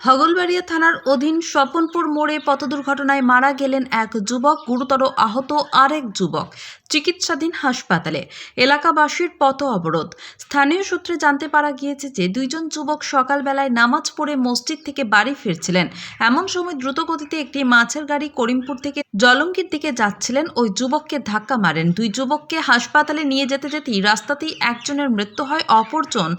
হগলবাড়িয়া থানার অধীন স্বপনপুর মোড়ে পথ দুর্ঘটনায় মারা গেলেন এক যুবক, গুরুতর আহত আরেক যুবক চিকিৎসাধীন হাসপাতালে। এলাকাবাসীর পথ অবরোধ। স্থানীয় সূত্রে জানতে পারা গিয়েছে যে দুইজন যুবক সকালবেলায় নামাজ পড়ে মসজিদ থেকে বাড়ি ফিরছিলেন। এমন সময় দ্রুতগতিতে একটি মাছের গাড়ি করিমপুর থেকে জলঙ্গির দিকে যাচ্ছিলেন। ওই যুবককে ধাক্কা মারেন। দুই যুবককে হাসপাতালে নিয়ে যেতে যেতেই রাস্তাতেই একজনের মৃত্যু হয়, অপরজন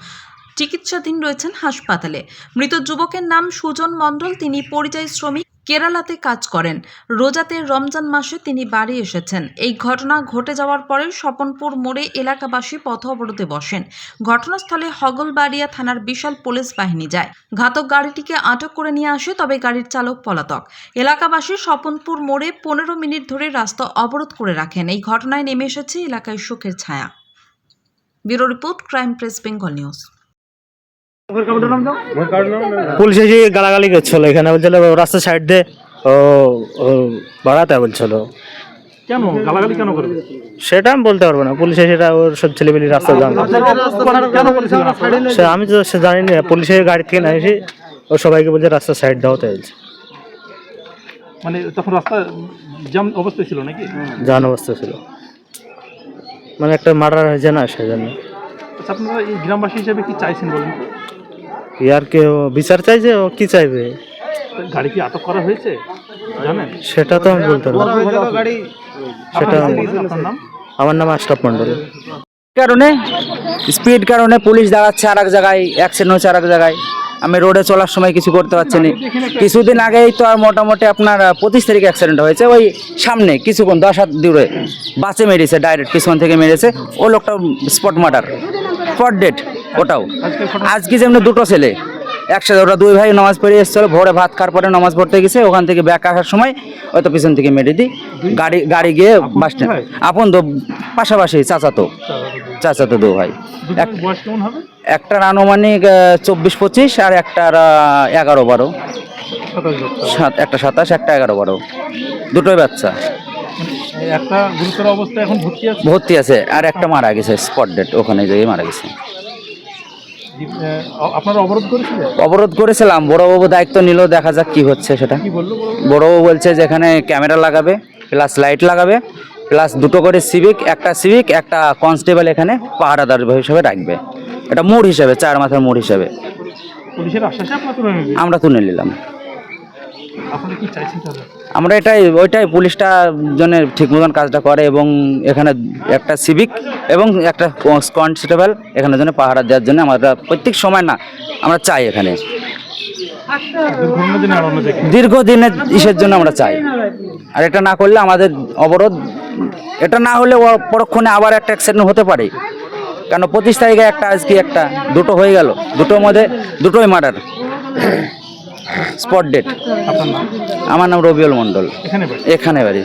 চিকিৎসাধীন রয়েছেন হাসপাতালে। মৃত যুবকের নাম সুজন মণ্ডল। তিনি পরিযায়ী শ্রমিক, কেরালাতে কাজ করেন। রোজাতে রমজান মাসে তিনি বাড়ি এসেছেন। এই ঘটনা ঘটে যাওয়ার পরে স্বপনপুর মোড়ে এলাকাবাসী পথ অবরোধে বসেন। ঘটনাস্থলে হগলবাড়িয়া থানার বিশাল পুলিশ বাহিনী যায়। ঘাতক গাড়িটিকে আটক করে নিয়ে আসে, তবে গাড়ির চালক পলাতক। এলাকাবাসী স্বপনপুর মোড়ে 15 মিনিট ধরে রাস্তা অবরোধ করে রাখেন। এই ঘটনায় নেমে এসেছে এলাকায় শোকের ছায়া। Bureau report, crime press, Bengal news. Police এসে গালাগালি করছিল, এখানে বলছিল রাস্তার সাইড দিয়ে বাড়াতে বলছিল। কেন গালাগালি কেন করবে সেটা আমি বলতে পারবো না। পুলিশ এসে ওর সব ছেলেমেলি রাস্তা আমি তো সে জানি না। পুলিশের গাড়ি থেকে না এসে ও সবাইকে বলছে রাস্তার সাইড দাও, তাই বলছে। মানে তখন রাস্তা জ্যাম অবস্থা ছিল নাকি? জাম অবস্থা ছিল, মানে একটা মার্ডার হয়েছে না, সেজন্য। আচ্ছা, আপনারা এই গ্রামবাসী হিসেবে কি চাইছেন বলুন তো? ইয়ার কেউ বিচার চাইছে, ও কি চাইবে? গাড়ি কি আটক করা হয়েছে জানেন? সেটা তো আমি বলতে পারবো না। সেটা আপনার নাম? আমার নাম আশরাফ মন্ডল। কারণে স্পিড কারণে পুলিশ দাঁড়াচ্ছে আর এক জায়গায়, অ্যাক্সিডেন্ট হচ্ছে আর এক জায়গায়। আমি রোডে চলার সময় কিছু করতে পারছি না। কিছুদিন আগেই তো আর মোটামুটি আপনার 25 তারিখে অ্যাক্সিডেন্ট হয়েছে, ওই সামনে কিছুক্ষণ 10 হাত দূরে বাসে মেরেছে, ডাইরেক্ট পিছন থেকে মেরেছে। ও লোকটা স্পট মার্ডার, স্পট ডেট। ওটাও আজকে যেমন দুটো ছেলে একসাথে, ওরা দুই ভাই নামাজ পড়ে এসেছিল, ভোরে ভাত খাওয়ার পরে নামাজ পড়তে গেছে, ওখান থেকে ব্যাক আসার সময় হয়তো পিছন থেকে মেরে দিই গাড়ি গিয়ে বাস স্ট্যান্ড। আপন তো পাশাপাশি, চাচাতো দু ভাই। বয়স কেমন হবে? একটার আনুমানিক 24-25 আর একটার 11-12, একটা 27, একটা 11-12, দুটোই বাচ্চা। একটা গুরুতর অবস্থায় এখন ভর্তি আছে, আর একটা মারা গেছে স্পট ডেট, ওখানে যেয়ে মারা গেছে। আপনারা অবরোধ করেছিলাম, বড়বাবু দায়িত্ব নিল, দেখা যাক কি হচ্ছে সেটা। বড়বাবু বলছে যে এখানে ক্যামেরা লাগাবে, প্লাস লাইট লাগাবে, প্লাস দুটো করে সিভিক, একটা কনস্টেবল এখানে পাহারাদার হিসেবে রাখবে। এটা মোড় হিসেবে, 4 মাথার মোড় হিসেবে আমরা তুলে নিলাম। আমরা ওইটাই পুলিশটা জন্য ঠিক মতন কাজটা করে, এবং এখানে একটা সিভিক এবং একটা কনস্টেবল এখানে জন্য পাহারা দেওয়ার জন্য আমরা প্রত্যেক সময় না আমরা চাই। এখানে দীর্ঘদিনের ইসের জন্য আমরা চাই। আর এটা না করলে আমাদের অবরোধ, এটা না হলে পরক্ষণে আবার একটা অ্যাক্সিডেন্ট হতে পারে। কেন 25 তারিখে একটা, আজকে একটা, দুটো হয়ে গেল, দুটোর মধ্যে দুটোই মার্ডার, স্পট ডেট। আমার নাম রবিউল মণ্ডল, এখানে বাড়ি।